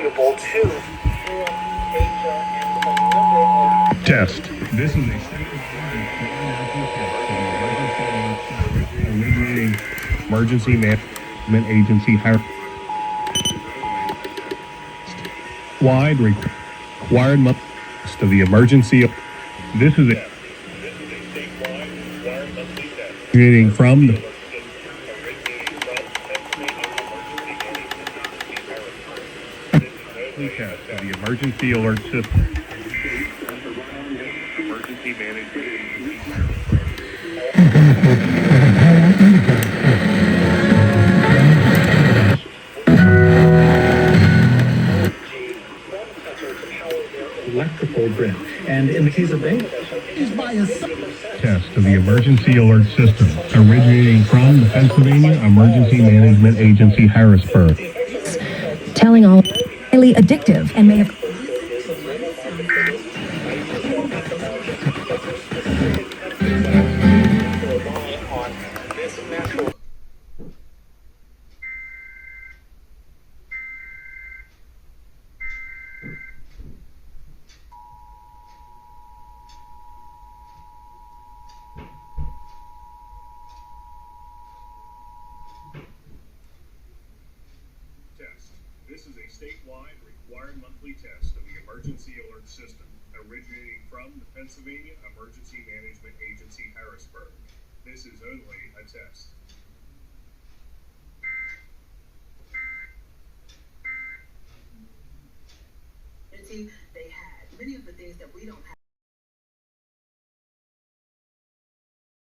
valuable to test. This is a originating emergency management agency wide required months to the emergency. This is a originating from the emergency alert system. Emergency management. Electrical grid. And in the case of bank, is by a Test of the emergency alert system originating from the Pennsylvania Emergency Management Agency, Harrisburg. Telling all highly addictive and may have This is a statewide required monthly test of the emergency alert system originating from the Pennsylvania Emergency Management Agency, Harrisburg. This is only a test. They had many of the things that we don't have.